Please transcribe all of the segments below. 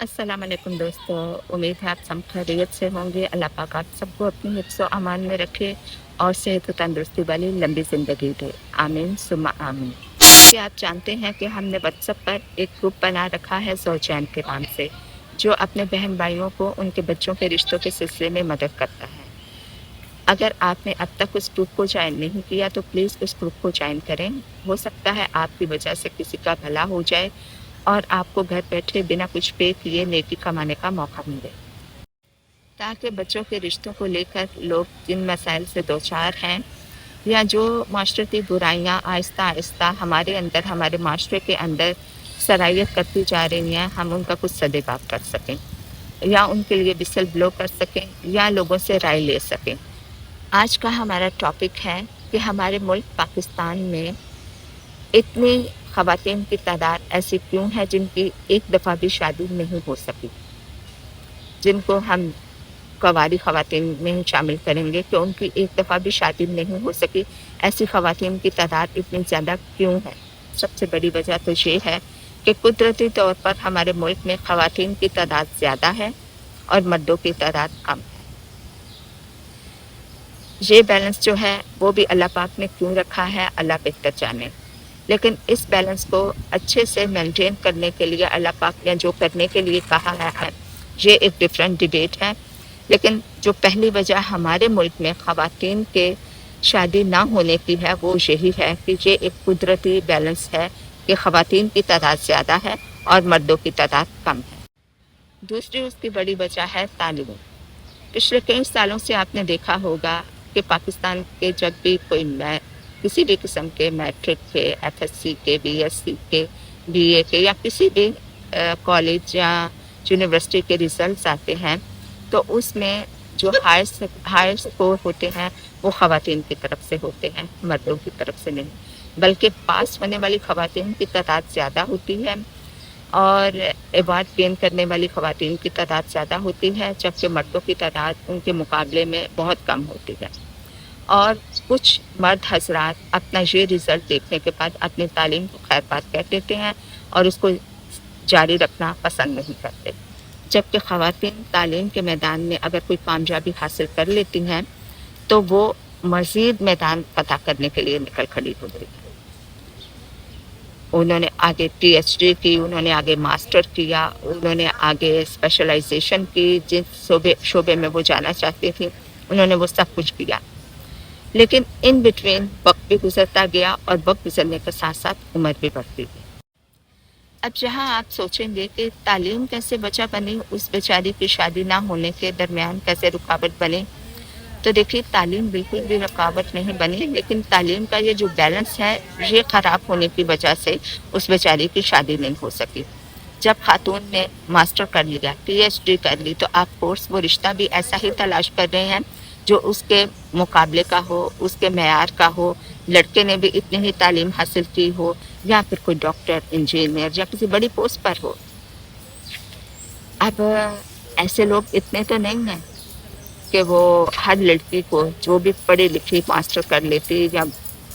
अस्सलाम वालेकुम दोस्तों। उम्मीद है आप सब खैरियत से होंगे। अल्लाह पाक आप सबको अपनी हिफ्ज़-ओ अमान में रखे और सेहत व तंदुरुस्ती वाली लंबी ज़िंदगी दे। आमीन सुम्मा आमीन। क्या आप जानते हैं कि हमने व्हाट्सएप पर एक ग्रुप बना रखा है ज़ौजैन के नाम से, जो अपने बहन भाइयों को उनके बच्चों के रिश्तों के सिलसिले में मदद करता है। अगर आपने अब तक उस ग्रुप को ज्वाइन नहीं किया तो प्लीज़ उस ग्रुप को ज्वाइन करें। हो सकता है आपकी वजह से किसी का भला हो जाए और आपको घर बैठे बिना कुछ पे किए नेकी कमाने का मौका मिले। ताकि बच्चों के रिश्तों को लेकर लोग जिन मसाइल से दो चार हैं या जो माशरती बुराइयां आहिस्ता आहिस्ता हमारे अंदर हमारे माशरे के अंदर सरायत करती जा रही हैं, हम उनका कुछ सदेबाप कर सकें या उनके लिए बिसल ब्लो कर सकें या लोगों से राय ले सकें। आज का हमारा टॉपिक है कि हमारे मुल्क पाकिस्तान में इतनी ख़वातीन की तादाद ऐसी क्यों है जिनकी एक दफ़ा भी शादी नहीं हो सकी, जिनको हम कवारी ख़वातीन में शामिल करेंगे कि उनकी एक दफ़ा भी शादी नहीं हो सकी। ऐसी ख़वातीन की तादाद इतनी ज़्यादा क्यों है? सबसे बड़ी वजह तो ये है कि कुदरती तौर पर हमारे मुल्क में ख़वातीन की तादाद ज़्यादा है और मर्दों की तादाद कम है। ये बैलेंस जो है वो भी अल्लाह पाक ने क्यों रखा है, अल्लाह बेहतर जाने। लेकिन इस बैलेंस को अच्छे से मेंटेन करने के लिए अल्लाह पाक ने जो करने के लिए कहा है ये एक डिफरेंट डिबेट है। लेकिन जो पहली वजह हमारे मुल्क में ख़वातीन के शादी ना होने की है वो यही है कि ये एक कुदरती बैलेंस है कि ख़वातीन की तादाद ज़्यादा है और मर्दों की तादाद कम है। दूसरी उसकी बड़ी वजह है तालीम। पिछले कई सालों से आपने देखा होगा कि पाकिस्तान के जब भी कोई किसी भी किस्म के मैट्रिक के, एफएससी के, बीएससी के, बीए के या किसी भी कॉलेज या यूनिवर्सिटी के रिजल्ट्स आते हैं तो उसमें जो हायर स्कोर होते हैं वो ख़वातीन की तरफ से होते हैं, मर्दों की तरफ से नहीं। बल्कि पास होने वाली ख़वातीन की तादाद ज़्यादा होती है और अवार्ड गेन करने वाली ख़वातीन की तादाद ज़्यादा होती है, जबकि मर्दों की तादाद उनके मुकाबले में बहुत कम होती है। और कुछ मर्द हज़रात अपना ये रिज़ल्ट देखने के बाद अपनी तालीम को खैर बात कह देते हैं और उसको जारी रखना पसंद नहीं करते, जबकि ख़वातीन तालीम के मैदान में अगर कोई कामयाबी हासिल कर लेती हैं तो वो मज़ीद मैदान फ़तह करने के लिए निकल खड़ी होती हैं। उन्होंने आगे पीएचडी की, उन्होंने आगे मास्टर किया, उन्होंने आगे स्पेशलाइजेशन की, जिस शोबे में वो जाना चाहती थी उन्होंने वो सब कुछ किया। लेकिन इन बिटवीन वक्त भी गुजरता गया और वक्त गुजरने के साथ साथ उम्र भी बढ़ती गई। अब जहाँ आप सोचेंगे कि तालीम कैसे वजह बनी उस बेचारी की शादी ना होने के दरमियान, कैसे रुकावट बनी, तो देखिए तालीम बिल्कुल भी रुकावट नहीं बनी, लेकिन तालीम का ये जो बैलेंस है ये ख़राब होने की वजह से उस बेचारी की शादी नहीं हो सकी। जब खातून ने मास्टर कर लिया, पीएचडी कर ली, तो आप कोर्स वो रिश्ता भी ऐसा ही तलाश कर रहे हैं जो उसके मुकाबले का हो, उसके मेयार का हो। लड़के ने भी इतनी ही तालीम हासिल की हो या फिर कोई डॉक्टर, इंजीनियर या किसी बड़ी पोस्ट पर हो। अब ऐसे लोग इतने तो नहीं हैं कि वो हर लड़की को जो भी पढ़ी लिखी मास्टर कर लेती या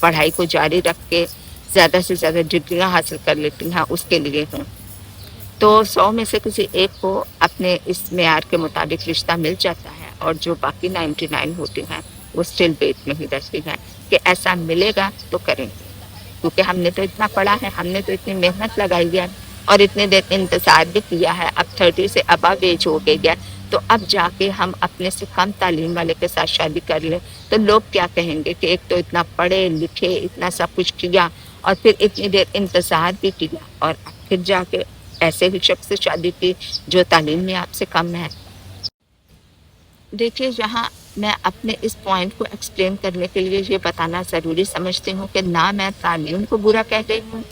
पढ़ाई को जारी रख के ज़्यादा से ज़्यादा डिग्रियाँ हासिल कर लेती हैं उसके लिए हों। तो 100 में से किसी एक को अपने इस मेयार के मुताबिक रिश्ता मिल जाता है और जो बाकी 99 होती हैं वो स्टिल वेट में ही रहती हैं कि ऐसा मिलेगा तो करेंगे, क्योंकि हमने तो इतना पढ़ा है, हमने तो इतनी मेहनत लगाई है और इतने देर इंतज़ार भी किया है, अब 30 से अबव एज हो गई है, तो अब जाके हम अपने से कम तालीम वाले के साथ शादी कर लें तो लोग क्या कहेंगे कि एक तो इतना पढ़े लिखे, इतना सब कुछ किया और फिर इतनी देर इंतज़ार भी किया और फिर जाके ऐसे ही शख्स से शादी की जो तालीम में आपसे कम है। देखिए, यहाँ मैं अपने इस पॉइंट को एक्सप्लेन करने के लिए ये बताना ज़रूरी समझती हूँ कि ना मैं तालीम को बुरा कह रही हूँ,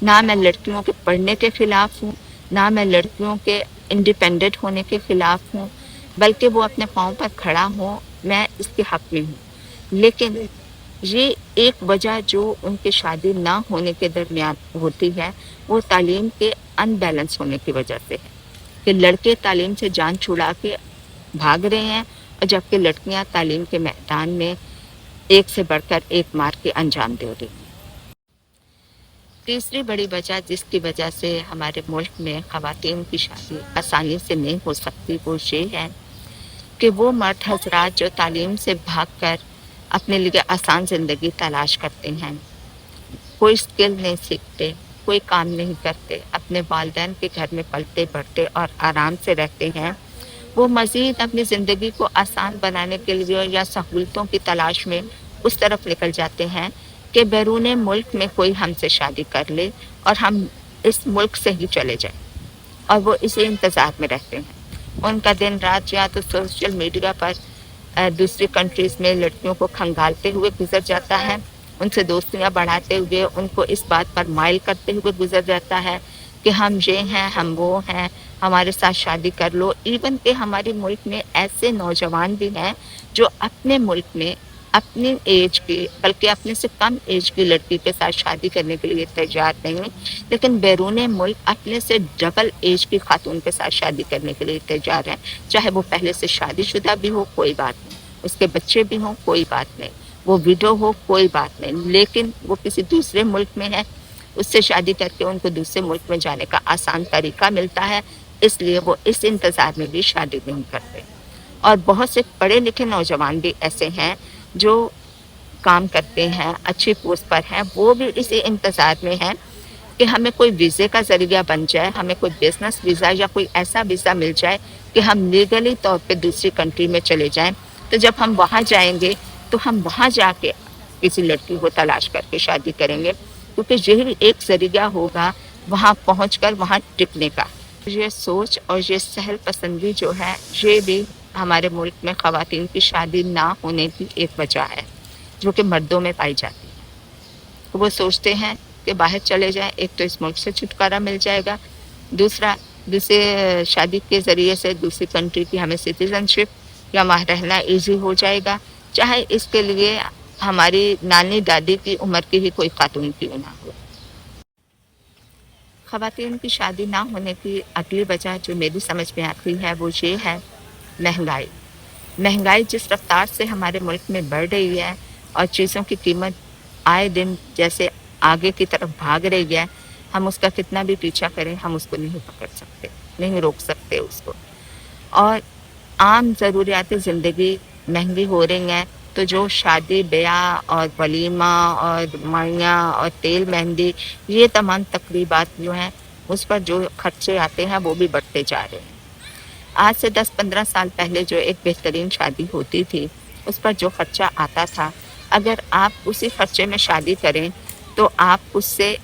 ना मैं लड़कियों के पढ़ने के ख़िलाफ़ हूँ, ना मैं लड़कियों के इंडिपेंडेंट होने के ख़िलाफ़ हूँ, बल्कि वो अपने पाँव पर खड़ा हो, मैं इसके हक़ में हूँ। लेकिन ये एक वजह जो उनकी शादी ना होने के दरमियान होती है वो तालीम के अनबैलेंस होने की वजह से है कि लड़के तालीम से जान छुड़ा के भाग रहे हैं और जबकि लड़कियां तालीम के मैदान में एक से बढ़कर एक मार के अंजाम दे रही हैं। तीसरी बड़ी वजह जिसकी वजह से हमारे मुल्क में ख़वातीन की शादी आसानी से नहीं हो सकती वो ये है कि वो मर्द हजरात जो तालीम से भागकर अपने लिए आसान ज़िंदगी तलाश करते हैं, कोई स्किल नहीं सीखते, कोई काम नहीं करते, अपने वालिदैन के घर में पलते बढ़ते और आराम से रहते हैं, वो मज़ीद अपनी ज़िंदगी को आसान बनाने के लिए या सहूलतों की तलाश में उस तरफ निकल जाते हैं कि बैरून मुल्क में कोई हमसे शादी कर ले और हम इस मुल्क से ही चले जाएं, और वो इसी इंतज़ार में रहते हैं। उनका दिन रात या तो सोशल मीडिया पर दूसरी कंट्रीज़ में लड़कियों को खंगालते हुए गुजर जाता है, उनसे दोस्तियाँ बढ़ाते हुए उनको इस बात पर माइल करते हुए गुजर जाता है कि हम ये हैं, हम वो हैं, हमारे साथ शादी कर लो। इवन कि हमारे मुल्क में ऐसे नौजवान भी हैं जो अपने मुल्क में अपनी एज की, बल्कि अपने से कम एज की लड़की के साथ शादी करने के लिए तैयार नहीं, लेकिन बैरून मुल्क अपने से डबल एज की खातून के साथ शादी करने के लिए तैयार हैं। चाहे वो पहले से शादीशुदा भी हो, कोई बात नहीं, उसके बच्चे भी हों, कोई बात नहीं, वो विडो हो, कोई बात नहीं, लेकिन वो किसी दूसरे मुल्क में है, उससे शादी करके उनको दूसरे मुल्क में जाने का आसान तरीका मिलता है, इसलिए वो इस इंतज़ार में भी शादी नहीं करते। और बहुत से पढ़े लिखे नौजवान भी ऐसे हैं जो काम करते हैं, अच्छी पोस्ट पर हैं, वो भी इसी इंतज़ार में हैं कि हमें कोई वीज़े का ज़रिया बन जाए, हमें कोई बिज़नेस वीज़ा या कोई ऐसा वीज़ा मिल जाए कि हम लीगली तौर पे दूसरी कंट्री में चले जाएँ। तो जब हम वहाँ जाएँगे तो हम वहाँ जाके किसी लड़की को तलाश करके शादी करेंगे, क्योंकि यही एक ज़रिया होगा वहाँ पहुँचकर वहाँ टिकने का। ये सोच और ये सहल पसंदी जो है, ये भी हमारे मुल्क में ख़वातीन की शादी ना होने की एक वजह है, जो कि मर्दों में पाई जाती है। वो सोचते हैं कि बाहर चले जाएं, एक तो इस मुल्क से छुटकारा मिल जाएगा, दूसरा दूसरे शादी के ज़रिए से दूसरी कंट्री की हमें सिटीज़नशिप या वहाँ रहना ईजी हो जाएगा, चाहे इसके लिए हमारी नानी दादी की उम्र की ही कोई खातून क्यों ना हो। ख़वातीन की शादी ना होने की अगली वजह जो मेरी समझ में आती है वो ये है महंगाई। महंगाई जिस रफ्तार से हमारे मुल्क में बढ़ रही है और चीज़ों की कीमत आए दिन जैसे आगे की तरफ भाग रही है, हम उसका कितना भी पीछा करें, हम उसको नहीं पकड़ सकते, नहीं रोक सकते उसको। और आम ज़रूरियात ज़िंदगी महंगी हो रही हैं, तो जो शादी ब्याह और वलीमा और माइयाँ और तेल मेहंदी, ये तमाम तकरीबात जो हैं उस पर जो खर्चे आते हैं वो भी बढ़ते जा रहे हैं। आज से 10-15 साल पहले जो एक बेहतरीन शादी होती थी, उस पर जो खर्चा आता था, अगर आप उसी खर्चे में शादी करें तो आप उससे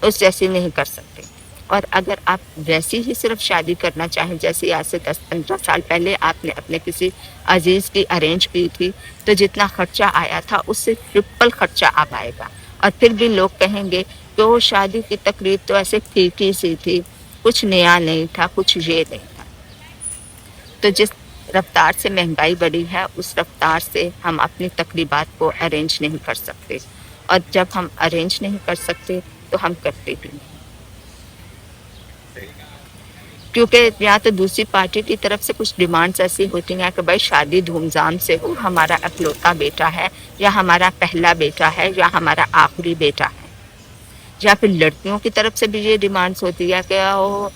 उस जैसी नहीं कर सकते। और अगर आप वैसी ही सिर्फ शादी करना चाहें जैसे आज से 10-15 साल पहले आपने अपने किसी अजीज़ की अरेंज की थी, तो जितना खर्चा आया था उससे ट्रिपल खर्चा अब आएगा। और फिर भी लोग कहेंगे कि वो शादी की तकरीब तो ऐसे फीकी सी थी, कुछ नया नहीं था, कुछ ये नहीं था। तो जिस रफ्तार से महंगाई बढ़ी है, उस रफ्तार से हम अपनी तकरीबात को अरेंज नहीं कर सकते, और जब हम अरेंज नहीं कर सकते तो हम करते भी नहीं, क्योंकि या तो दूसरी पार्टी की तरफ से कुछ डिमांड्स ऐसी होती हैं कि भाई शादी धूमधाम से हो, हमारा इकलौता बेटा है, या हमारा पहला बेटा है, या हमारा आखिरी बेटा है। या फिर लड़कियों की तरफ से भी ये डिमांड्स होती है कि ओ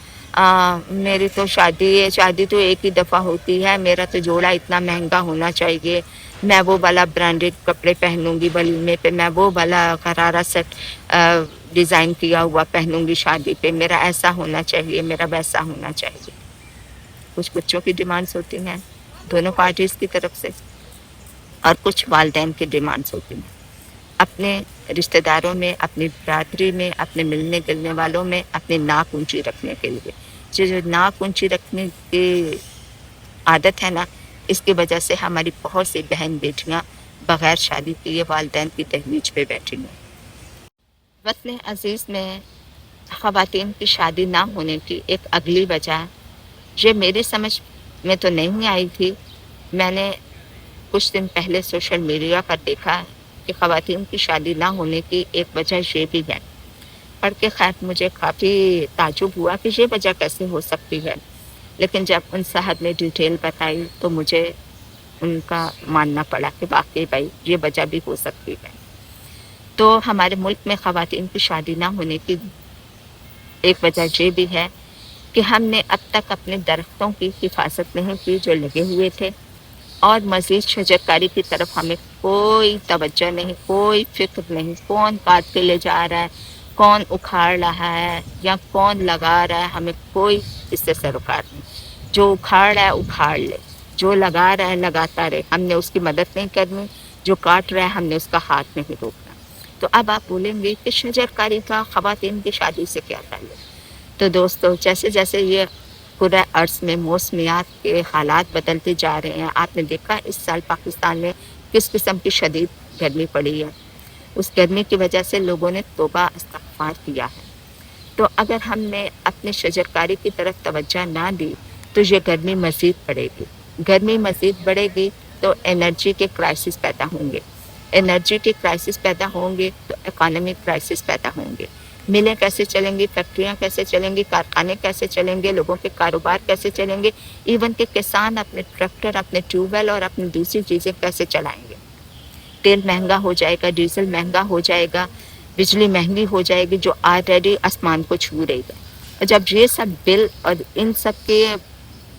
मेरी तो शादी तो एक ही दफ़ा होती है, मेरा तो जोड़ा इतना महंगा होना चाहिए, मैं वो वाला ब्रांडेड कपड़े पहनूंगी वलीमे पे, मैं वो वाला करारा सेट डिज़ाइन किया हुआ पहनूंगी शादी पे, मेरा ऐसा होना चाहिए, मेरा वैसा होना चाहिए। कुछ बच्चों की डिमांड्स होती हैं दोनों पार्टीज़ की तरफ से, और कुछ वालिदैन की डिमांड्स होती हैं अपने रिश्तेदारों में, अपनी बरादरी में, अपने मिलने गिलने वालों में अपनी नाक ऊंची रखने के लिए। जो नाक ऊंची रखने की आदत है ना, इसकी वजह से हमारी बहुत सी बहन बेटियां बगैर शादी किए वालिदैन की दहलीज पे बैठी हैं। वतन अजीज़ में ख़वातीन की शादी ना होने की एक अगली वजह, ये मेरी समझ में तो नहीं आई थी, मैंने कुछ दिन पहले सोशल मीडिया पर देखा कि ख़वातीन की शादी ना होने की एक वजह ये भी है। पढ़ के खैर मुझे काफ़ी ताज्जुब हुआ कि ये वजह कैसे हो सकती है, लेकिन जब उन साहब ने डिटेल बताई तो मुझे उनका मानना पड़ा कि वाकई भाई ये वजह भी हो सकती है। تو ہمارے ملک میں خواتین کی شادی نہ ہونے کی ایک وجہ یہ بھی ہے کہ ہم نے اب تک اپنے درختوں کی حفاظت نہیں کی جو لگے ہوئے تھے، اور مزید شجرکاری کی طرف ہمیں کوئی توجہ نہیں، کوئی فکر نہیں، کون کاٹ کے لے جا رہا ہے، کون اکھاڑ رہا ہے یا کون لگا رہا ہے، ہمیں کوئی اس سے سروکار نہیں۔ جو اکھاڑ رہا ہے اکھاڑ لے، جو لگا رہا ہے لگاتا رہے، ہم نے اس کی مدد نہیں کرنی، جو کاٹ رہا ہے ہم نے اس کا ہاتھ نہیں روکنا۔ تو اب آپ بولیں گے کہ شجرکاری کا خواتین کی شادی سے کیا تعلق؟ تو دوستو، جیسے جیسے یہ پورا ارض میں موسمیات کے حالات بدلتے جا رہے ہیں، آپ نے دیکھا اس سال پاکستان میں کس قسم کی شدید گرمی پڑی ہے، اس گرمی کی وجہ سے لوگوں نے توبہ استغفار کیا ہے۔ تو اگر ہم نے اپنے شجرکاری کی طرف توجہ نہ دی تو یہ گرمی مزید بڑھے گی، گرمی مزید بڑھے گی تو انرجی کے کرائسس پیدا ہوں گے، انرجی کے کرائسس پیدا ہوں گے تو اکانومک کرائسس پیدا ہوں گے، ملیں کیسے چلیں گی، فیکٹریاں کیسے چلیں گی، کارخانے کیسے چلیں گے، لوگوں کے کاروبار کیسے چلیں گے، ایون کہ کسان اپنے ٹریکٹر، اپنے ٹیوب ویل اور اپنی دوسری چیزیں کیسے چلائیں گے۔ تیل مہنگا ہو جائے گا، ڈیزل مہنگا ہو جائے گا، بجلی مہنگی ہو جائے گی جو آلریڈی آسمان کو چھو رہی ہے۔ اور جب یہ سب بل اور ان سب کے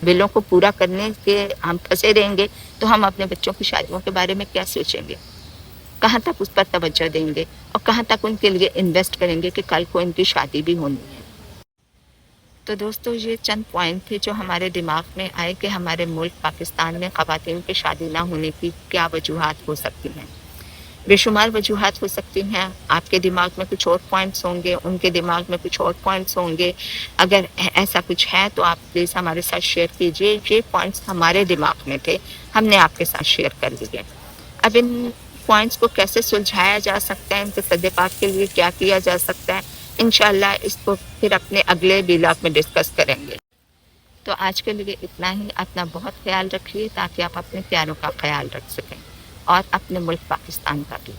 بلوں کو پورا کرنے کے ہم پھنسے رہیں گے تو ہم اپنے بچوں کی شادیوں کے بارے میں کیا سوچیں گے، کہاں تک اس پر توجہ دیں گے اور کہاں تک ان کے لیے انویسٹ کریں گے کہ کل کو ان کی شادی بھی ہونی ہے۔ تو دوستو، یہ چند پوائنٹ تھے جو ہمارے دماغ میں آئے کہ ہمارے ملک پاکستان میں خواتین کی شادی نہ ہونے کی کیا وجوہات ہو سکتی ہیں۔ بے شمار وجوہات ہو سکتی ہیں، آپ کے دماغ میں کچھ اور پوائنٹس ہوں گے، ان کے دماغ میں کچھ اور پوائنٹس ہوں گے۔ اگر ایسا کچھ ہے تو آپ پلیز ہمارے ساتھ شیئر کیجیے۔ یہ پوائنٹس ہمارے دماغ میں تھے، ہم نے آپ کے ساتھ شیئر کر لیے۔ اب ان پوائنٹس کو کیسے سلجھایا جا سکتا ہے، ان کے سد پاک کے لیے کیا کیا جا سکتا ہے، انشاءاللہ اس کو پھر اپنے اگلے ولاگ میں ڈسکس کریں گے۔ تو آج کے لیے اتنا ہی۔ اپنا بہت خیال رکھیے تاکہ آپ اپنے پیاروں کا خیال رکھ سکیں اور اپنے ملک پاکستان کا بھی۔